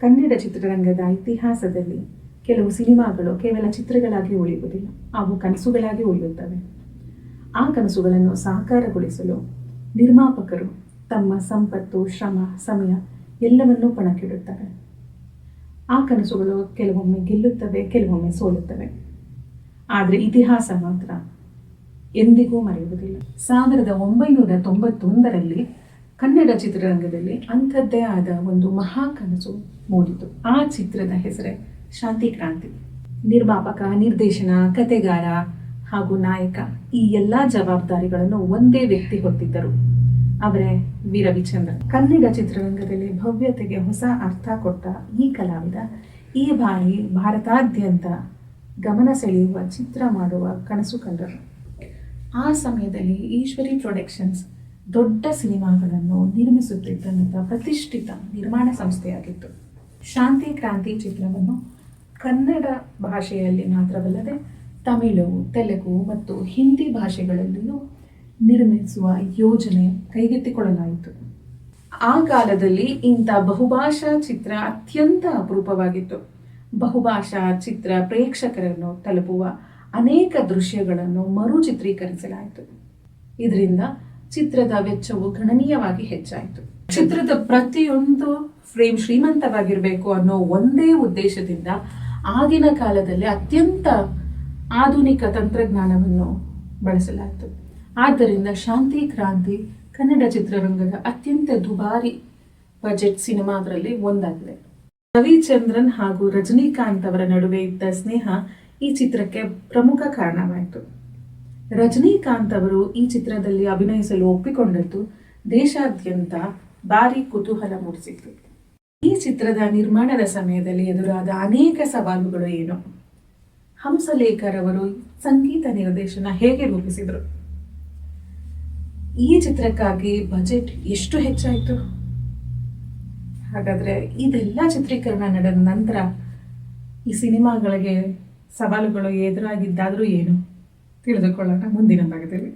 ಕನ್ನಡ ಚಿತ್ರರಂಗದ ಇತಿಹಾಸದಲ್ಲಿ ಕೆಲವು ಸಿನಿಮಾಗಳು ಕೇವಲ ಚಿತ್ರಗಳಾಗಿ ಉಳಿಯುವುದಿಲ್ಲ, ಅವು ಕನಸುಗಳಾಗಿ ಉಳಿಯುತ್ತವೆ. ಆ ಕನಸುಗಳನ್ನು ಸಾಕಾರಗೊಳಿಸಲು ನಿರ್ಮಾಪಕರು ತಮ್ಮ ಸಂಪತ್ತು, ಶ್ರಮ, ಸಮಯ ಎಲ್ಲವನ್ನೂ ಪಣಕ್ಕಿಡುತ್ತಾರೆ. ಆ ಕನಸುಗಳು ಕೆಲವೊಮ್ಮೆ ಗೆಲ್ಲುತ್ತವೆ, ಕೆಲವೊಮ್ಮೆ ಸೋಲುತ್ತವೆ. ಆದರೆ ಇತಿಹಾಸ ಮಾತ್ರ ಎಂದಿಗೂ ಮರೆಯುವುದಿಲ್ಲ. 1991ರಲ್ಲಿ ಕನ್ನಡ ಚಿತ್ರರಂಗದಲ್ಲಿ ಅಂಥದ್ದೇ ಆದ ಒಂದು ಮಹಾ ಕನಸು ಮೂಡಿತು. ಆ ಚಿತ್ರದ ಹೆಸರೇ ಶಾಂತಿ ಕ್ರಾಂತಿ. ನಿರ್ಮಾಪಕ, ನಿರ್ದೇಶನ, ಕತೆಗಾರ ಹಾಗೂ ನಾಯಕ ಈ ಎಲ್ಲ ಜವಾಬ್ದಾರಿಗಳನ್ನು ಒಂದೇ ವ್ಯಕ್ತಿ ಹೊತ್ತಿದ್ದರು. ಅವರೇ ವಿ ರವಿಚಂದ್ರನ್. ಕನ್ನಡ ಚಿತ್ರರಂಗದಲ್ಲಿ ಭವ್ಯತೆಗೆ ಹೊಸ ಅರ್ಥ ಕೊಟ್ಟ ಈ ಕಲಾವಿದ ಈ ಬಾರಿ ಭಾರತಾದ್ಯಂತ ಗಮನ ಸೆಳೆಯುವ ಚಿತ್ರ ಮಾಡುವ ಕನಸು ಕಂಡರು. ಆ ಸಮಯದಲ್ಲಿ ಈಶ್ವರಿ ಪ್ರೊಡಕ್ಷನ್ಸ್ ದೊಡ್ಡ ಸಿನಿಮಾಗಳನ್ನು ನಿರ್ಮಿಸುತ್ತಿದ್ದಂಥ ಪ್ರತಿಷ್ಠಿತ ನಿರ್ಮಾಣ ಸಂಸ್ಥೆಯಾಗಿತ್ತು. ಶಾಂತಿ ಕ್ರಾಂತಿ ಚಿತ್ರವನ್ನು ಕನ್ನಡ ಭಾಷೆಯಲ್ಲಿ ಮಾತ್ರವಲ್ಲದೆ ತಮಿಳು, ತೆಲುಗು ಮತ್ತು ಹಿಂದಿ ಭಾಷೆಗಳಲ್ಲಿಯೂ ನಿರ್ಮಿಸುವ ಯೋಜನೆ ಕೈಗೆತ್ತಿಕೊಳ್ಳಲಾಯಿತು. ಆ ಕಾಲದಲ್ಲಿ ಇಂಥ ಬಹುಭಾಷಾ ಚಿತ್ರ ಅತ್ಯಂತ ಅಪರೂಪವಾಗಿತ್ತು. ಬಹುಭಾಷಾ ಚಿತ್ರ ಪ್ರೇಕ್ಷಕರನ್ನು ತಲುಪುವ ಅನೇಕ ದೃಶ್ಯಗಳನ್ನು ಮರು ಚಿತ್ರೀಕರಿಸಲಾಯಿತು. ಇದರಿಂದ ಚಿತ್ರದ ವೆಚ್ಚವು ಗಣನೀಯವಾಗಿ ಹೆಚ್ಚಾಯಿತು. ಚಿತ್ರದ ಪ್ರತಿಯೊಂದು ಫ್ರೇಮ್ ಶ್ರೀಮಂತವಾಗಿರಬೇಕು ಅನ್ನೋ ಒಂದೇ ಉದ್ದೇಶದಿಂದ ಆಗಿನ ಕಾಲದಲ್ಲಿ ಅತ್ಯಂತ ಆಧುನಿಕ ತಂತ್ರಜ್ಞಾನವನ್ನು ಬಳಸಲಾಯಿತು. ಆದ್ದರಿಂದ ಶಾಂತಿ ಕ್ರಾಂತಿ ಕನ್ನಡ ಚಿತ್ರರಂಗದ ಅತ್ಯಂತ ದುಬಾರಿ ಬಜೆಟ್ ಸಿನಿಮಾದಲ್ಲಿ ಒಂದಾಗಿದೆ. ರವಿಚಂದ್ರನ್ ಹಾಗೂ ರಜನಿಕಾಂತ್ ಅವರ ನಡುವೆ ಇದ್ದ ಸ್ನೇಹ ಈ ಚಿತ್ರಕ್ಕೆ ಪ್ರಮುಖ ಕಾರಣವಾಯಿತು. ರಜನಿಕಾಂತ್ ಅವರು ಈ ಚಿತ್ರದಲ್ಲಿ ಅಭಿನಯಿಸಲು ಒಪ್ಪಿಕೊಂಡದ್ದು ದೇಶಾದ್ಯಂತ ಭಾರಿ ಕುತೂಹಲ ಮೂಡಿಸಿತ್ತು. ಈ ಚಿತ್ರದ ನಿರ್ಮಾಣದ ಸಮಯದಲ್ಲಿ ಎದುರಾದ ಅನೇಕ ಸವಾಲುಗಳು ಏನು? ಹಂಸಲೇಖರ್ ಅವರು ಸಂಗೀತ ನಿರ್ದೇಶನ ಹೇಗೆ ರೂಪಿಸಿದರು? ಈ ಚಿತ್ರಕ್ಕಾಗಿ ಬಜೆಟ್ ಎಷ್ಟು ಹೆಚ್ಚಾಯಿತು? ಹಾಗಾದರೆ ಇದೆಲ್ಲ ಚಿತ್ರೀಕರಣ ನಡೆದ ನಂತರ ಈ ಸಿನಿಮಾಗಳಿಗೆ ಸವಾಲುಗಳು ಎದುರಾಗಿದ್ದಾದರೂ ಏನು ತಿಳಿದುಕೊಳ್ಳೋಣ ಮುಂದಿನ ಭಾಗದಲ್ಲಿ.